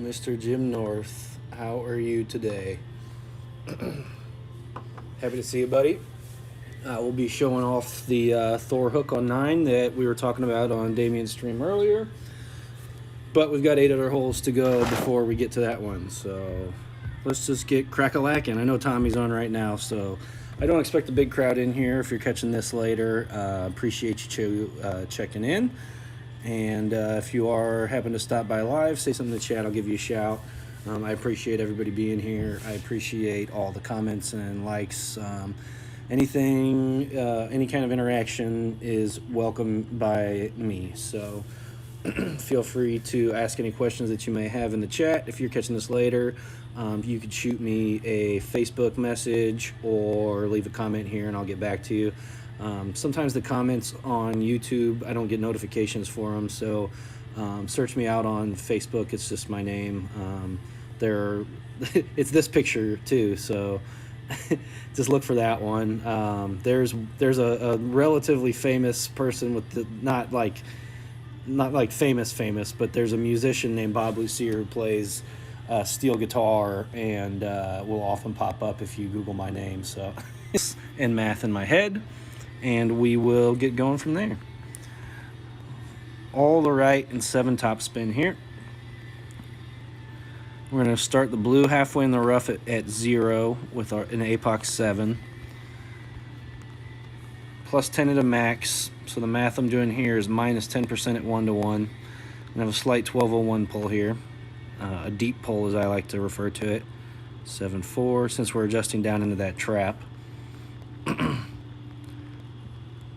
Mr. Jim North, how are you today? Happy to see you, buddy. We'll be showing off the Thor hook on 9 that we were talking about on Damien's stream earlier. But we've got 8 other holes to go before we get to that one. So let's just get crack-a-lackin'. I know Tommy's on right now, so I don't expect a big crowd in here. If you're catching this later, appreciate you checking in. And if you happen to stop by live, say something in the chat, I'll give you a shout. I appreciate everybody being here. I appreciate all the comments and likes. Anything, any kind of interaction is welcome by me. So feel free to ask any questions that you may have in the chat. If you're catching this later, you could shoot me a Facebook message or leave a comment here and I'll get back to you. Sometimes the comments on YouTube, I don't get notifications for them, so search me out on Facebook. It's just my name. It's this picture too, so just look for that one. There's a relatively famous person with the not like famous, but there's a musician named Bob Lucier who plays steel guitar and will often pop up if you Google my name. So and math in my head. And we will get going from there. All the right and 7 top spin here. We're going to start the blue halfway in the rough at 0 with an APOC 7. Plus 10 at a max. So the math I'm doing here is minus 10% at 1 to 1. I have a slight 1201 pull here. A deep pull as I like to refer to it. 7-4 since we're adjusting down into that trap.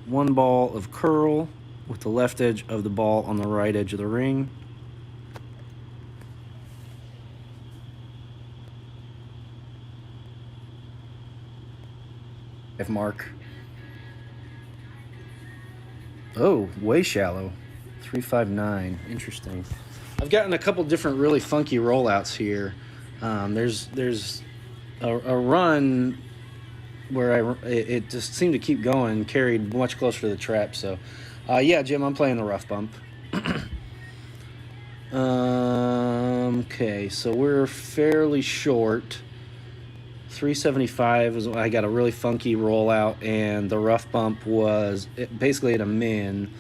1 ball of curl with the left edge of the ball on the right edge of the ring. Mark. Oh, way shallow. 359. Interesting. I've gotten a couple different really funky rollouts here. There's a run where it just seemed to keep going, carried much closer to the trap. So, yeah, Jim, I'm playing the rough bump. Okay, so we're fairly short. 375 is I got a really funky rollout, and the rough bump was basically at a min.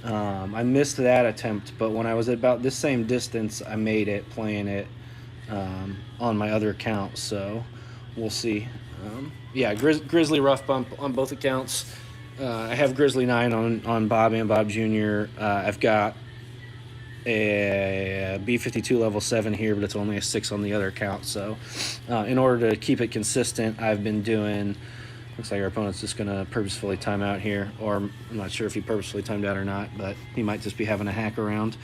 I missed that attempt, but when I was at about this same distance, I made it playing it on my other account. So we'll see. Yeah, Grizzly rough bump on both accounts. I have Grizzly 9 on Bob and Bob Jr. I've got a B52 level 7 here, but it's only a 6 on the other account. So in order to keep it consistent, I've been doing, looks like our opponent's just going to purposefully time out here, or I'm not sure if he purposefully timed out or not, but he might just be having a hack around.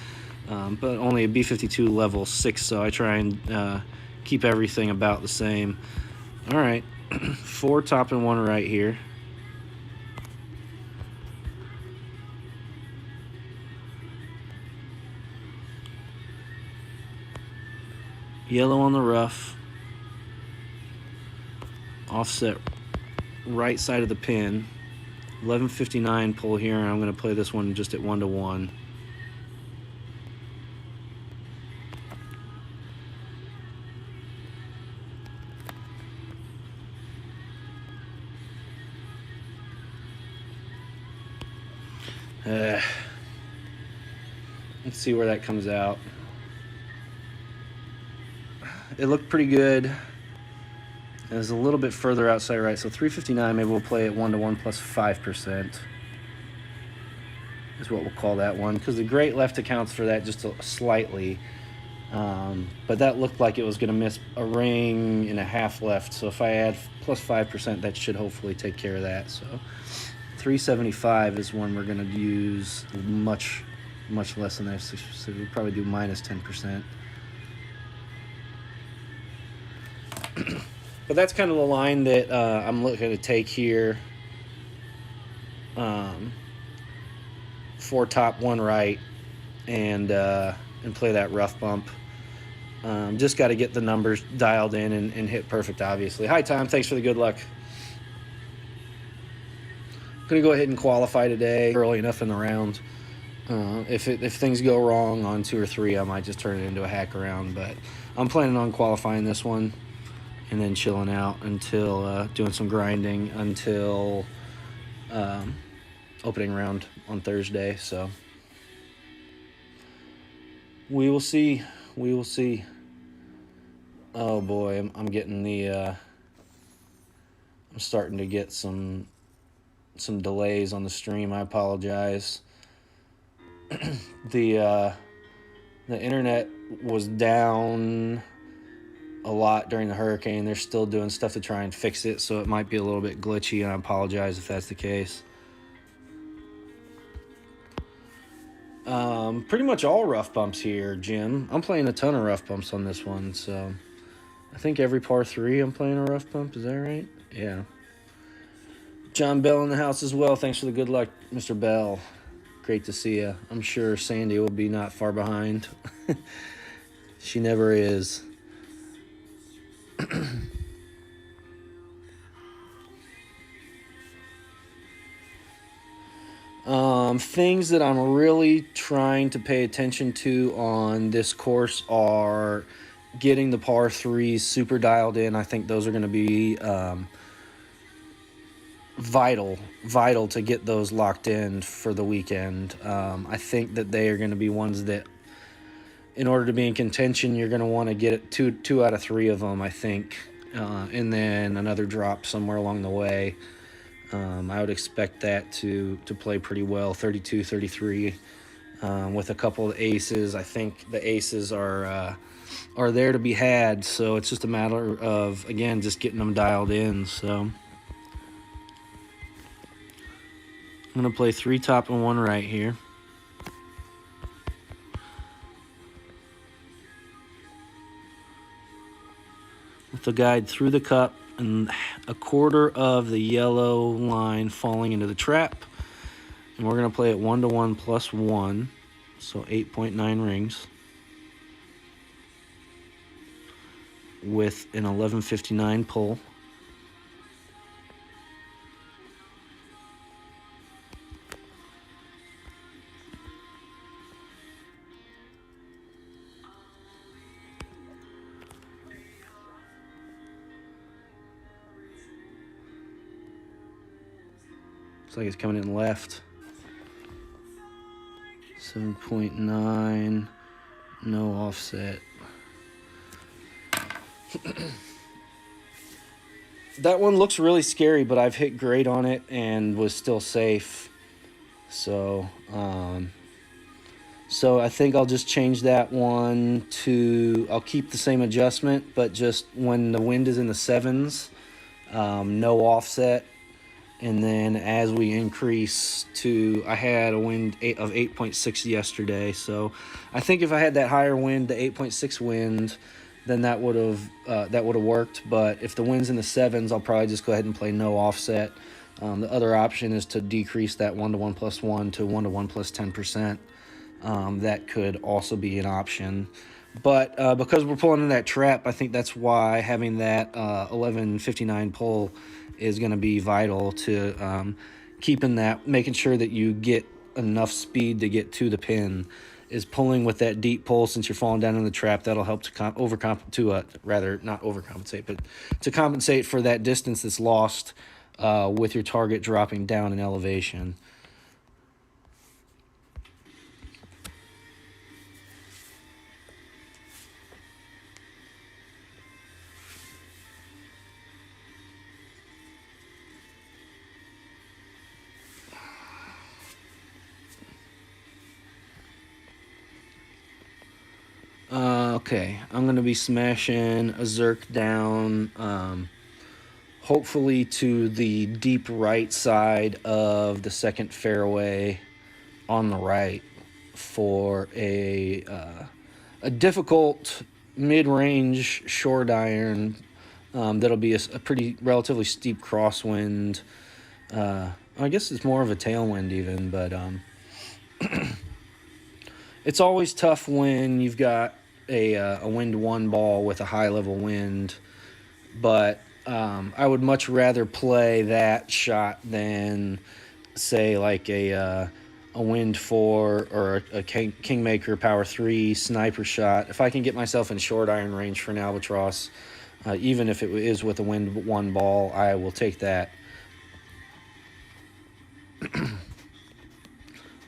But only a B52 level 6, so I try and keep everything about the same. All right. 4 top and 1 right here. Yellow on the rough. Offset right side of the pin. 1159 pull here, and I'm going to play this one just at 1 to 1. Let's see where that comes out. It looked pretty good. It was a little bit further outside right, so 359, maybe we'll play at 1 to 1 plus 5% is what we'll call that one, because the great left accounts for that just slightly. But that looked like it was going to miss a ring and a half left, so if I add plus 5%, that should hopefully take care of that. So 375 is one we're going to use much less than that, so we'll probably do minus 10%. But that's kind of the line that I'm looking to take here. 4 top, 1 right, and play that rough bump. Just got to get the numbers dialed in and hit perfect, obviously. Hi, Tom. Thanks for the good luck. I'm going to go ahead and qualify today early enough in the round. If things go wrong on 2 or 3, I might just turn it into a hack around. But I'm planning on qualifying this one and then chilling out until doing some grinding until opening round on Thursday. So we will see. We will see. Oh boy, I'm getting the. I'm starting to get some delays on the stream. I apologize. The internet was down a lot during the hurricane. They're still doing stuff to try and fix it, so it might be a little bit glitchy, and I apologize if that's the case. Pretty much all rough bumps here, Jim. I'm playing a ton of rough bumps on this one, so I think every par 3 I'm playing a rough bump. Is that right? Yeah. John Bell in the house as well. Thanks for the good luck, Mr. Bell. Great to see you. I'm sure Sandy will be not far behind. She never is. Things that I'm really trying to pay attention to on this course are getting the par 3s super dialed in. I think those are going to be vital to get those locked in for the weekend. I think that they are going to be ones that, in order to be in contention, you're going to want to get it two out of 3 of them, I think, and then another drop somewhere along the way. I would expect that to play pretty well, 32, 33, with a couple of aces. I think the aces are there to be had, so it's just a matter of, again, just getting them dialed in. So I'm going to play 3 top and 1 right here. With the guide through the cup and a quarter of the yellow line falling into the trap. And we're going to play it 1-1 plus 1, so 8.9 rings, with an 1159 pull. Looks like it's coming in left. 7.9, no offset. That one looks really scary, but I've hit great on it and was still safe. So I think I'll just change that one to, I'll keep the same adjustment, but just when the wind is in the 7s, no offset. And then as we increase to, I had a wind of 8.6 yesterday. So I think if I had that higher wind, the 8.6 wind, then that would have worked. But if the wind's in the 7s, I'll probably just go ahead and play no offset. The other option is to decrease that 1-1 plus 1 to 1-1 plus 10%. That could also be an option. But because we're pulling in that trap, I think that's why having that 1159 pull is going to be vital to keeping that, making sure that you get enough speed to get to the pin. Is pulling with that deep pull, since you're falling down in the trap. That'll help to not overcompensate, but to compensate for that distance that's lost with your target dropping down in elevation. Okay, I'm going to be smashing a Zerk down, hopefully to the deep right side of the second fairway on the right for a difficult mid-range short iron. That'll be a pretty relatively steep crosswind. I guess it's more of a tailwind even, but it's always tough when you've got a wind 1 ball with a high level wind, but I would much rather play that shot than say like a a wind 4 or a Kingmaker Power 3 sniper shot. If I can get myself in short iron range for an albatross, even if it is with a wind 1 ball, I will take that.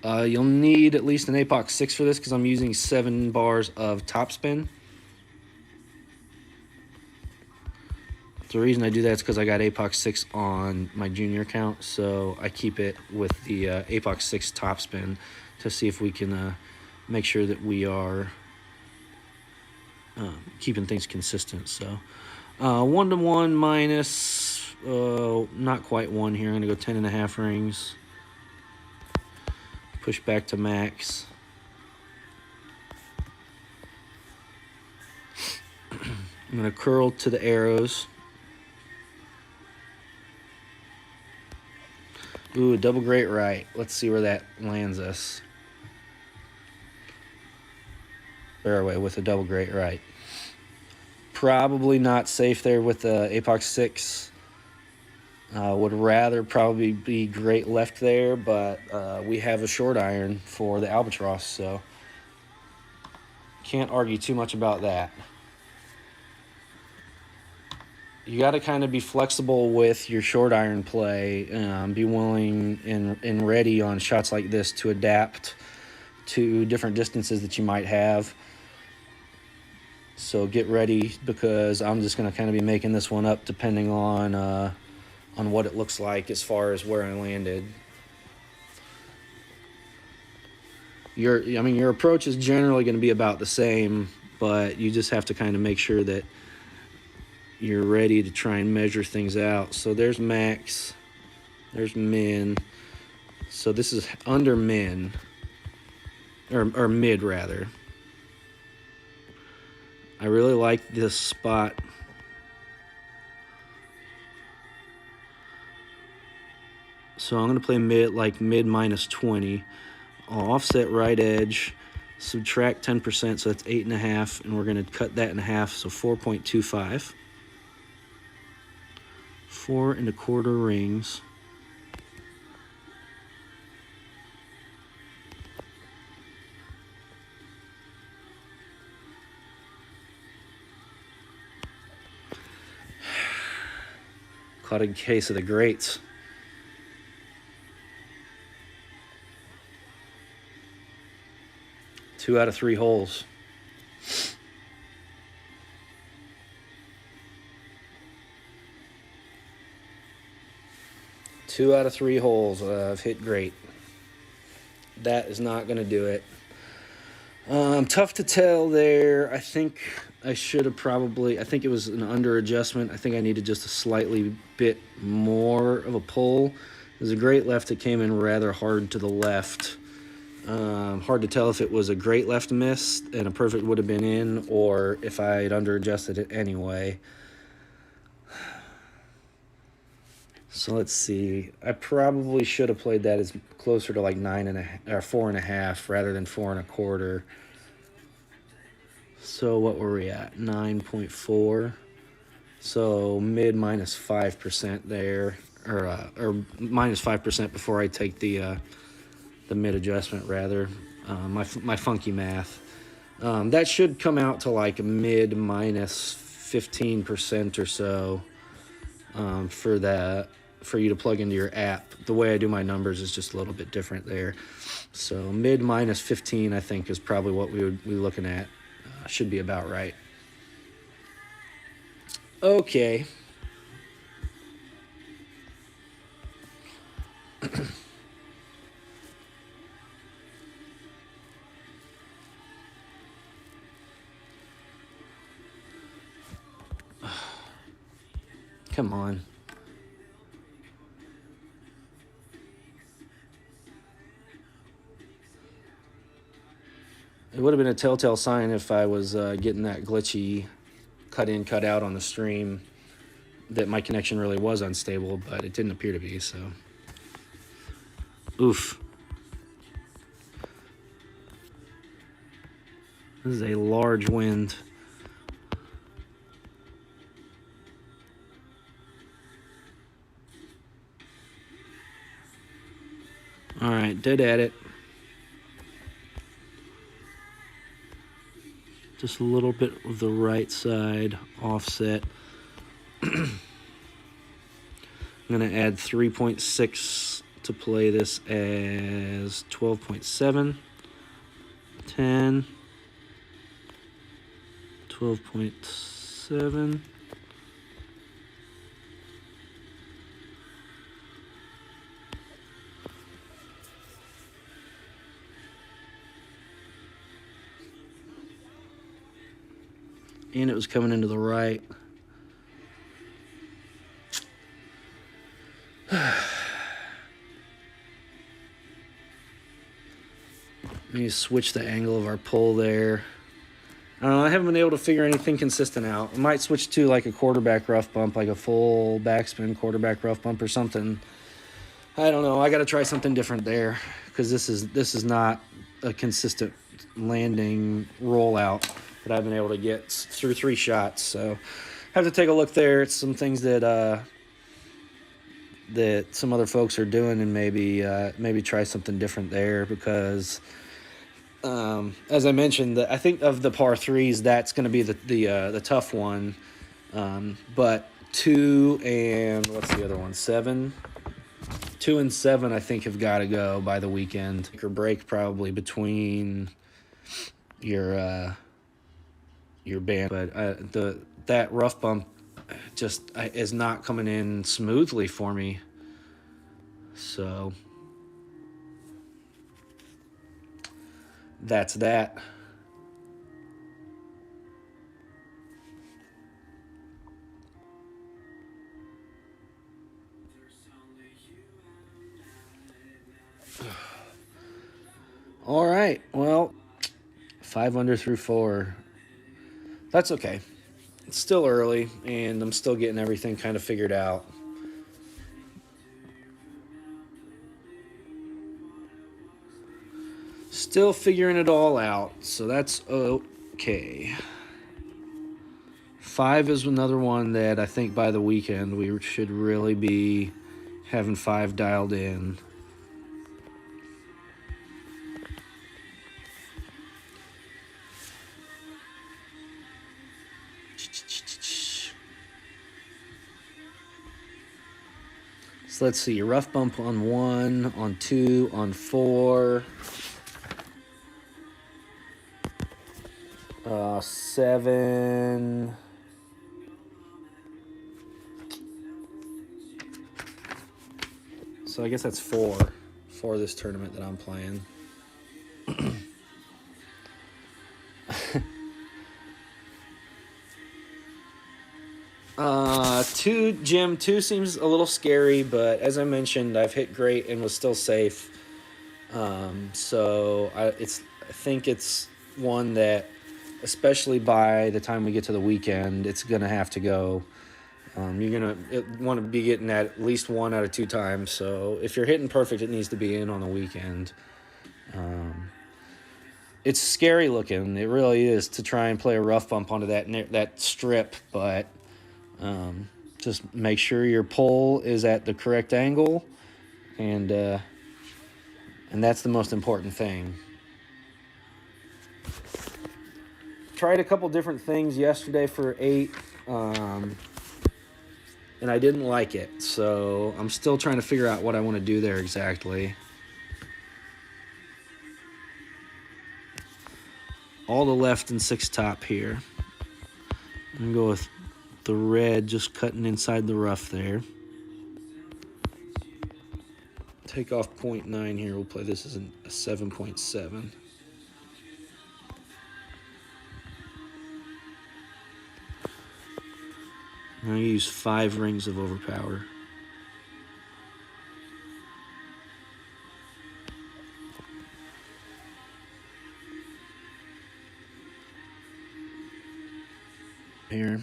You'll need at least an APOC 6 for this because I'm using 7 bars of topspin. The reason I do that is because I got APOC 6 on my junior account, so I keep it with the APOC 6 topspin to see if we can make sure that we are keeping things consistent. So 1-to-1 minus, not quite 1 here. I'm going to go 10.5 rings. Push back to max. I'm going to curl to the arrows. Ooh, a double great right. Let's see where that lands us. Fairway with a double great right. Probably not safe there with the APOC 6. Would rather probably be great left there, but we have a short iron for the albatross, so can't argue too much about that. You got to kind of be flexible with your short iron play, be willing and ready on shots like this to adapt to different distances that you might have. So get ready, because I'm just going to kind of be making this one up depending on what it looks like as far as where I landed. Your approach is generally going to be about the same, but you just have to kind of make sure that you're ready to try and measure things out. So there's max, there's min. So this is under min, or mid rather. I really like this spot. So I'm going to play mid minus 20. I'll offset right edge, subtract 10%, so that's 8.5, and we're going to cut that in half, so 4.25. 4 1/4 rings. Caught a case of the greats. Two out of 3 holes. Two out of 3 holes I've hit great. That is not going to do it. Tough to tell there. I think I should have probably, I think it was an under adjustment. I think I needed just a slightly bit more of a pull. There's a great left that came in rather hard to the left. Hard to tell if it was a great left miss and a perfect would have been in, or if I had under adjusted it anyway. So let's see. I probably should have played that as closer to like 9.5 or 4.5 rather than 4 1/4. So what were we at? 9.4. So mid minus 5% there, or minus 5% before I take the mid adjustment rather. My funky math. That should come out to like a mid minus 15% or so for you to plug into your app. The way I do my numbers is just a little bit different there. So mid minus 15, I think, is probably what we would be looking at. Should be about right. Okay. Come on. It would have been a telltale sign if I was getting that glitchy cut in, cut out on the stream that my connection really was unstable, but it didn't appear to be, so. Oof. This is a large wind. All right, dead at it. just a little bit of the right side offset. I'm going to add 3.6 to play this as 12.7, 10, 12.7. And it was coming into the right. Let me switch the angle of our pull there. I don't know, I haven't been able to figure anything consistent out. I might switch to like a quarterback rough bump, like a full backspin quarterback rough bump or something. I don't know. I got to try something different there because this is not a consistent landing rollout that I've been able to get through 3 shots. So I have to take a look there at some things that that some other folks are doing and maybe try something different there because as I mentioned, I think of the par 3s, that's going to be the tough one. But 2 and what's the other one? 7. 2 and 7, I think, have got to go by the weekend. Or break probably between your band, but that rough bump just is not coming in smoothly for me. So that's that. All right, well, 5 under through 4. That's okay. It's still early, and I'm still getting everything kind of figured out. Still figuring it all out, so that's okay. 5 is another one that I think by the weekend we should really be having 5 dialed in. So let's see, rough bump on 1, on 2, on 4. 7. So I guess that's 4 for this tournament that I'm playing. 2 seems a little scary, but as I mentioned, I've hit great and was still safe. So I think it's one that, especially by the time we get to the weekend, it's gonna have to go. You're gonna want to be getting at least 1 out of 2 times. So if you're hitting perfect, it needs to be in on the weekend. It's scary looking. It really is to try and play a rough bump onto that strip, but just make sure your pull is at the correct angle, and that's the most important thing. Tried a couple different things yesterday for 8, and I didn't like it, so I'm still trying to figure out what I want to do there exactly. All the left and 6 top here. I'm going to go with the red just cutting inside the rough there. Take off 0.9 here. We'll play this as a 7.7. I'm going to use 5 rings of overpower. Here.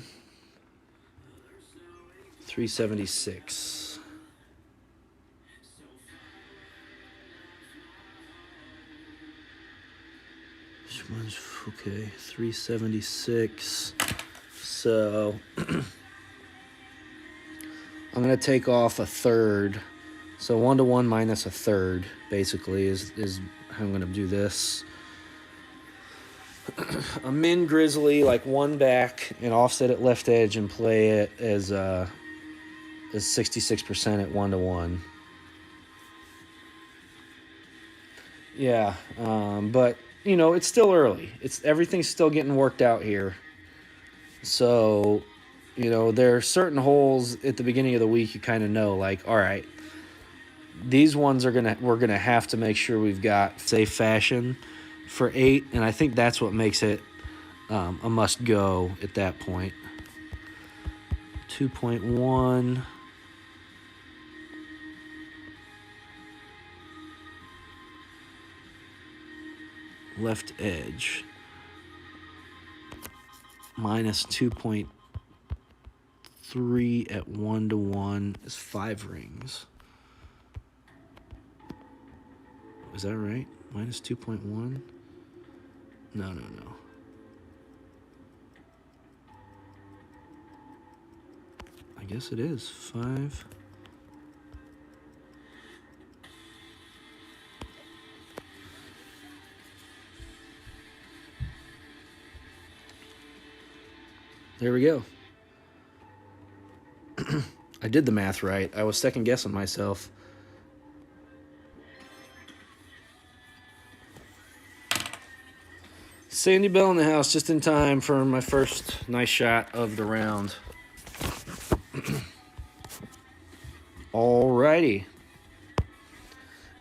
376. Okay, 376. So I'm going to take off a third. So 1 to 1 minus a third, basically, is how I'm going to do this. a min grizzly, like one back and offset at left edge and play it as 66% at 1-to-1. Yeah, but you know it's still early. Everything's still getting worked out here. So, you know, there are certain holes at the beginning of the week you kind of know, like, all right, these ones we're gonna have to make sure we've got safe fashion for 8, and I think that's what makes it a must go at that point. 2.1. Left edge. Minus 2.3 at 1-to-1 is 5 rings. Is that right? Minus 2.1? No. I guess it is 5. There we go. I did the math right. I was second guessing myself. Sandy Bell in the house just in time for my first nice shot of the round. Alrighty.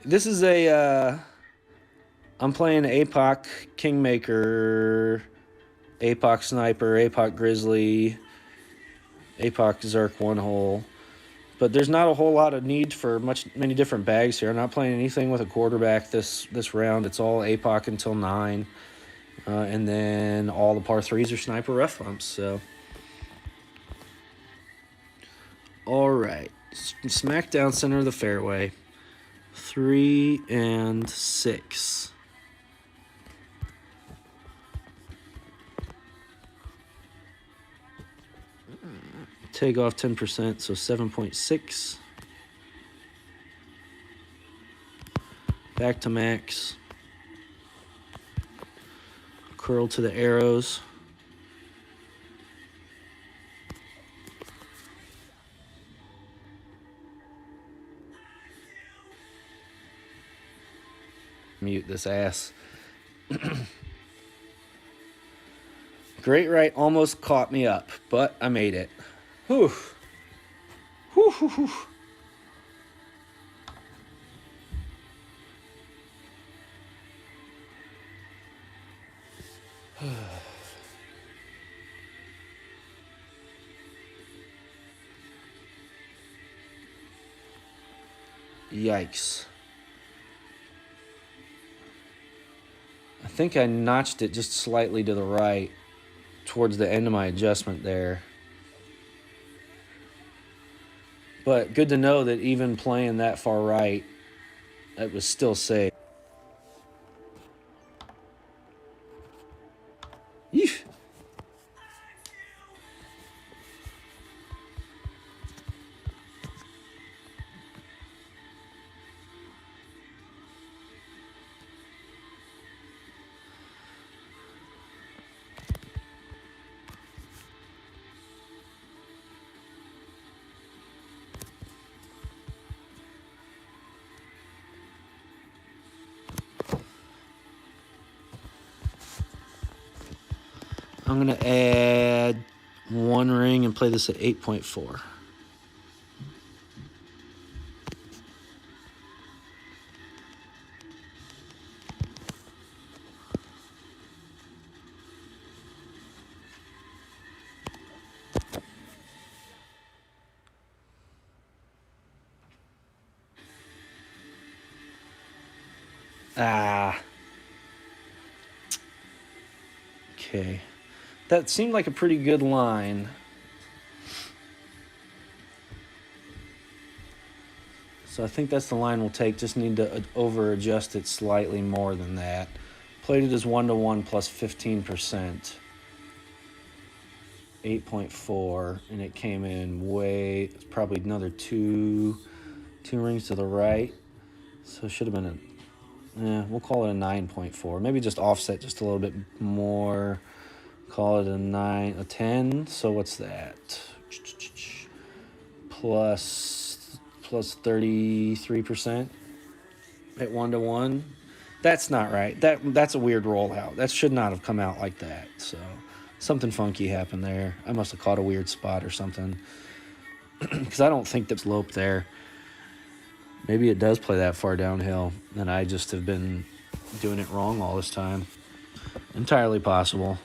This is I'm playing APOC Kingmaker, APOC Sniper, APOC Grizzly, APOC Zerk 1-hole. But there's not a whole lot of need for many different bags here. I'm not playing anything with a quarterback this round. It's all APOC until 9. And then all the par 3s are sniper rough bumps. So, all right, smack down center of the fairway, 3 and 6. Take off 10%, so 7.6. Back to max. Curl to the arrows. Mute this ass. Great right almost caught me up, but I made it. Whew. Whew, whew, whew. Yikes. I think I notched it just slightly to the right towards the end of my adjustment there. But good to know that even playing that far right, it was still safe. Yeesh. I'm going to add 1 ring and play this at 8.4. Okay. That seemed like a pretty good line. So I think that's the line we'll take. Just need to over-adjust it slightly more than that. Played it as 1-to-1 plus 15%. 8.4, and it came in it's probably another two rings to the right. So it should have been Yeah, we'll call it a 9.4. Maybe just offset just a little bit more. Call it a 10. So what's that? Plus 33% at 1-to-1. That's not right. That's a weird rollout. That should not have come out like that. So something funky happened there. I must have caught a weird spot or something. Because I don't think the slope there. Maybe it does play that far downhill, and I just have been doing it wrong all this time. Entirely possible.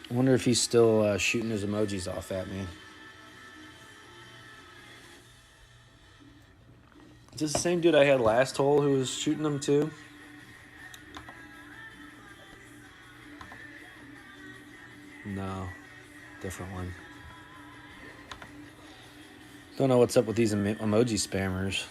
I wonder if he's still shooting his emojis off at me. Is this the same dude I had last hole who was shooting them too? No, different one. Don't know what's up with these emoji spammers.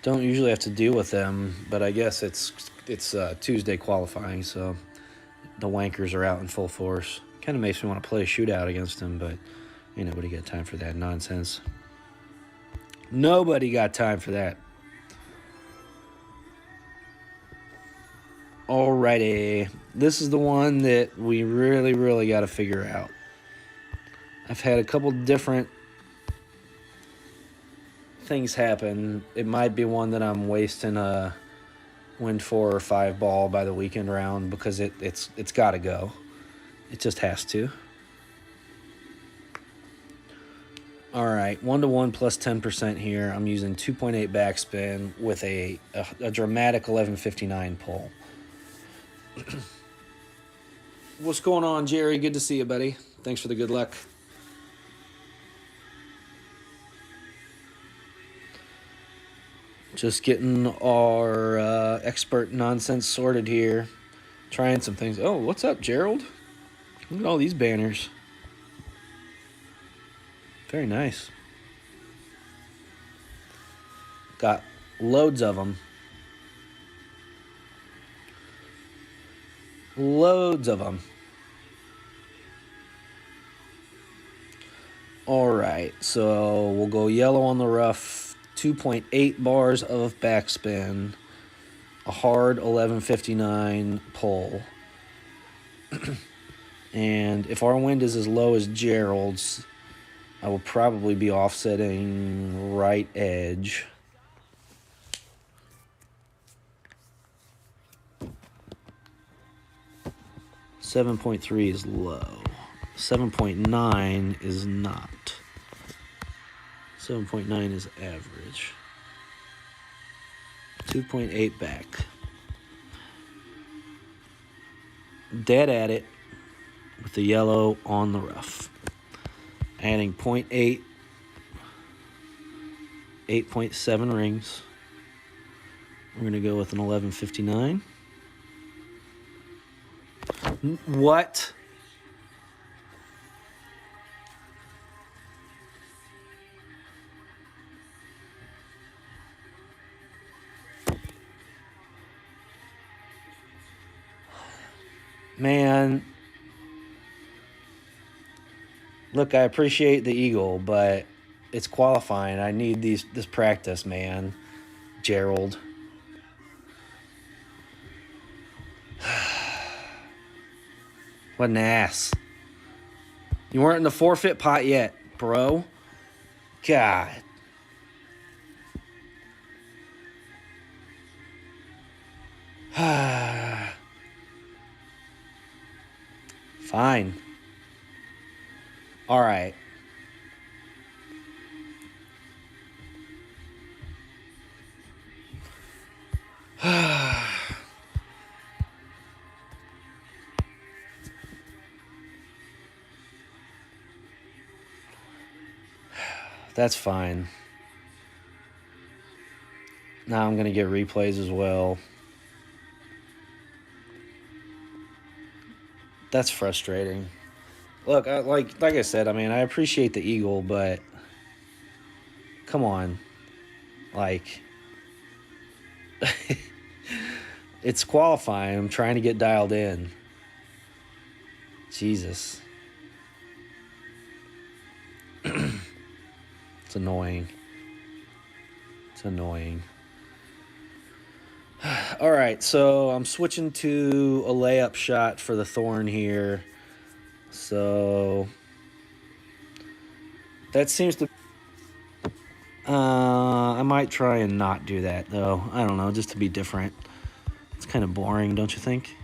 Don't usually have to deal with them, but I guess it's Tuesday qualifying, so the wankers are out in full force. Kind of makes me want to play a shootout against them, but ain't nobody got time for that nonsense. Nobody got time for that. Alrighty, this is the one that we really got to figure out. I've had a couple different things happen. It might be one that I'm wasting a wind 4 or 5 ball by the weekend round because it's got to go. It just has to. All right, 1-to-1 plus 10% here. I'm using 2.8 backspin with a dramatic 1159 pull. What's going on, Jerry? Good to see you, buddy. Thanks for the good luck. Just getting our expert nonsense sorted here. Trying some things. Oh, what's up, Gerald? Look at all these banners. Very nice. Got loads of them. Loads of them. All right, so we'll go yellow on the rough. 2.8 bars of backspin. A hard 1159 pull. And if our wind is as low as Gerald's, I will probably be offsetting right edge. .3 is low. 7.9 is not. 7.9 is average. 2.8 back. Dead at it with the yellow on the rough. Adding 0.8, 8.7 rings. We're going to go with an 1159. What? Man, look, I appreciate the eagle, but it's qualifying. I need this practice, man. Gerald. What an ass. You weren't in the forfeit pot yet, bro. God. Fine. All right. That's fine. Now I'm going to get replays as well. That's frustrating. Look, like I said, I mean, I appreciate the eagle, but come on, like it's qualifying. I'm trying to get dialed in. Jesus, it's annoying. It's annoying. All right, so I'm switching to a layup shot for the thorn here. So that seems to. I might try and not do that though. I don't know, just to be different. It's kind of boring, don't you think?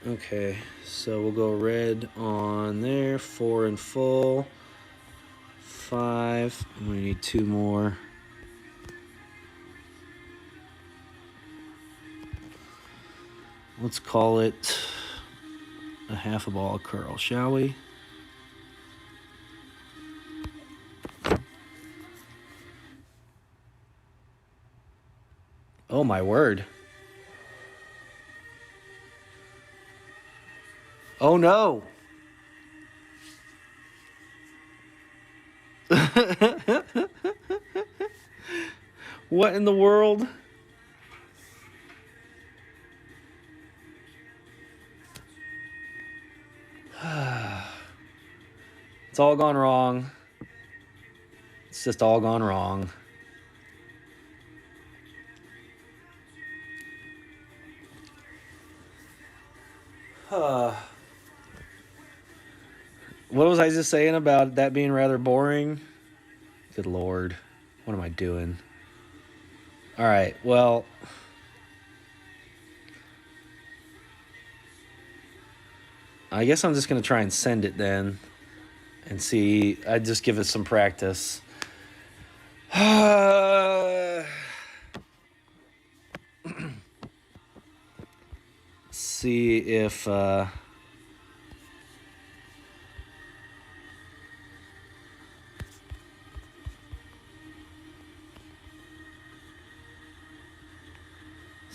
Okay, so we'll go red on there, 4 in full, 5, and we need 2 more. Let's call it a half a ball of curl, shall we? Oh my word. Oh no. What in the world? It's all gone wrong. It's just all gone wrong. What was I just saying about that being rather boring? Good Lord. What am I doing? All right, well, I guess I'm just going to try and send it then and see. I'd just give it some practice. See if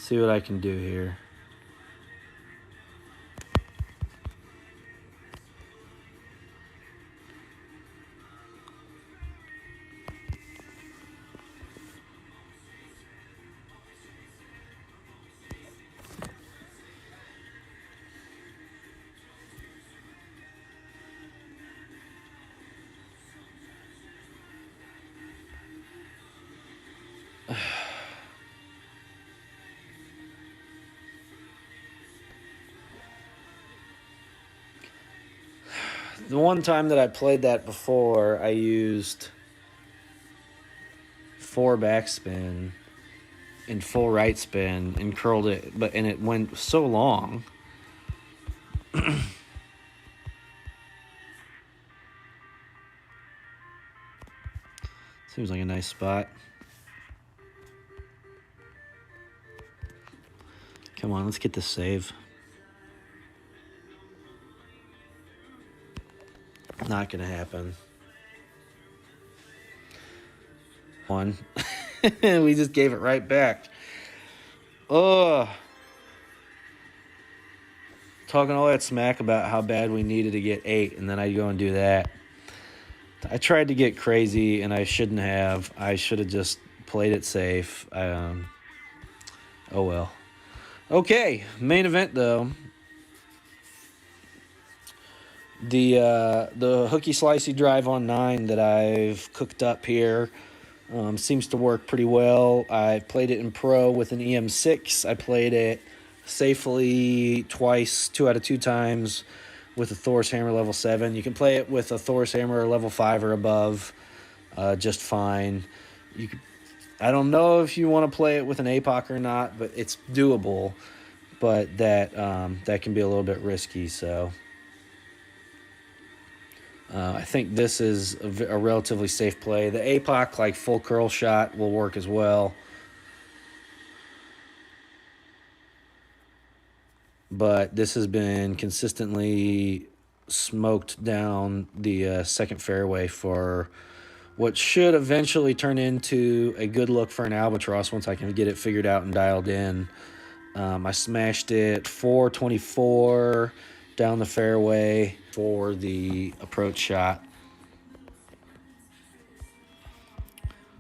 see what I can do here. The one time that I played that before, I used 4 backspin and full right spin and curled it, and it went so long. Seems like a nice spot. Come on, let's get this save. Not gonna happen. One. We just gave it right back. Ugh. Talking all that smack about how bad we needed to get 8, and then I go and do that. I tried to get crazy, and I shouldn't have. I should have just played it safe. Oh well. Okay, main event though. The hooky slicey drive on 9 that I've cooked up here seems to work pretty well. I played it in pro with an EM6. I played it safely twice, 2 out of 2 times with a Thor's Hammer level 7. You can play it with a Thor's Hammer level 5 or above just fine. I don't know if you want to play it with an APOC or not, but it's doable. But that can be a little bit risky, so I think this is a relatively safe play. The APOC, like full curl shot, will work as well. but this has been consistently smoked down the second fairway for what should eventually turn into a good look for an albatross once I can get it figured out and dialed in. I smashed it 424 down the fairway for the approach shot.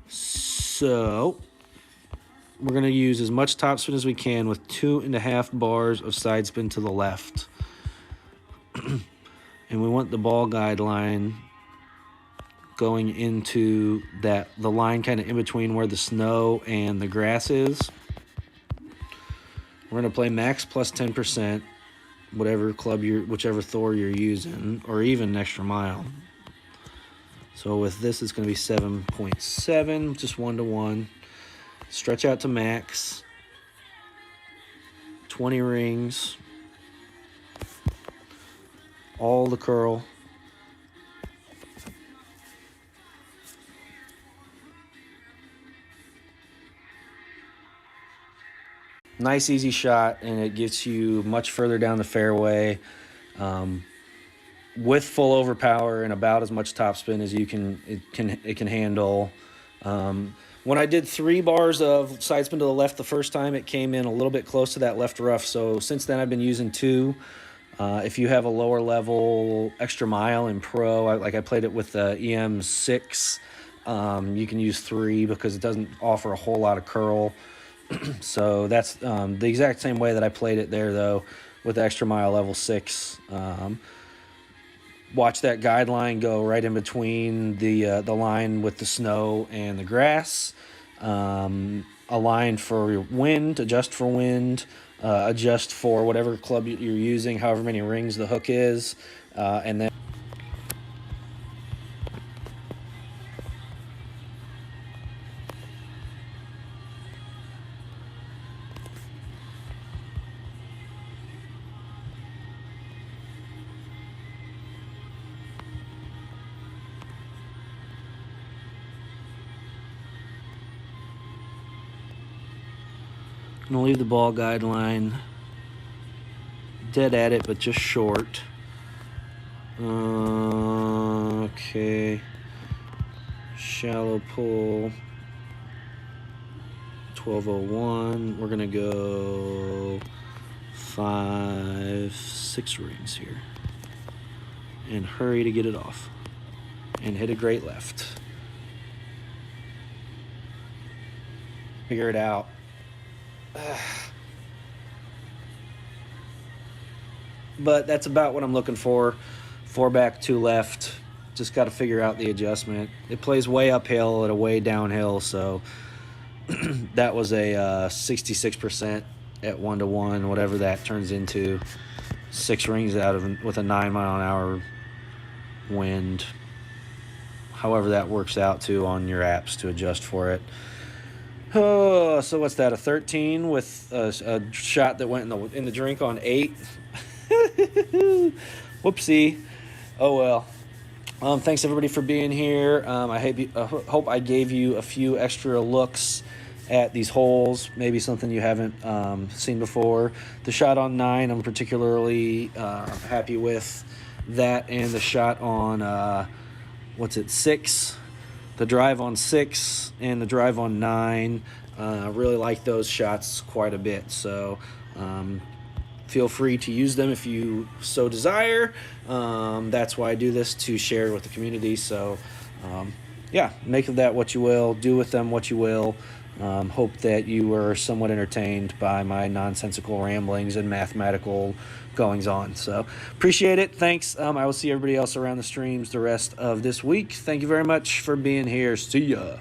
So we're going to use as much topspin as we can with 2.5 bars of side spin to the left. And we want the ball guideline going into the line kind of in between where the snow and the grass is. We're going to play max plus 10%, whichever Thor you're using, or even an extra mile. So with this, it's going to be 7.7, just 1-to-1. Stretch out to max. 20 rings. All the curl. Nice easy shot, and it gets you much further down the fairway with full overpower and about as much topspin as it can handle. When I did 3 bars of side spin to the left the first time, it came in a little bit close to that left rough. So since then, I've been using 2. If you have a lower level extra mile in pro, I played it with the EM6. You can use 3 because it doesn't offer a whole lot of curl. So that's the exact same way that I played it there, though, with the extra mile level 6. Watch that guideline go right in between the line with the snow and the grass. Align for wind, adjust for wind, adjust for whatever club you're using, however many rings the hook is, and then I'm going to leave the ball guideline dead at it, but just short. Okay. Shallow pull. 1201. We're going to go 5, 6 rings here. And hurry to get it off. And hit a great left. Figure it out. But that's about what I'm looking for. 4 back, 2 left. Just got to figure out the adjustment. It plays way uphill and a way downhill, so that was a 66% at 1-to-1, whatever that turns into. 6 rings out of with a 9-mile-an-hour wind. However that works out to on your apps to adjust for it. Oh, so what's that? A 13 with a shot that went in the drink on 8. Whoopsie. Oh well. Thanks everybody for being here. I hope I gave you a few extra looks at these holes, maybe something you haven't seen before. The shot on 9, I'm particularly happy with that, and the shot on 6. The drive on 6 and the drive on 9. Really like those shots quite a bit. So feel free to use them if you so desire. That's why I do this, to share with the community. So yeah, make of that what you will. Do with them what you will. Hope that you were somewhat entertained by my nonsensical ramblings and mathematical goings on. So appreciate it. Thanks. I will see everybody else around the streams the rest of this week. Thank you very much for being here. See ya.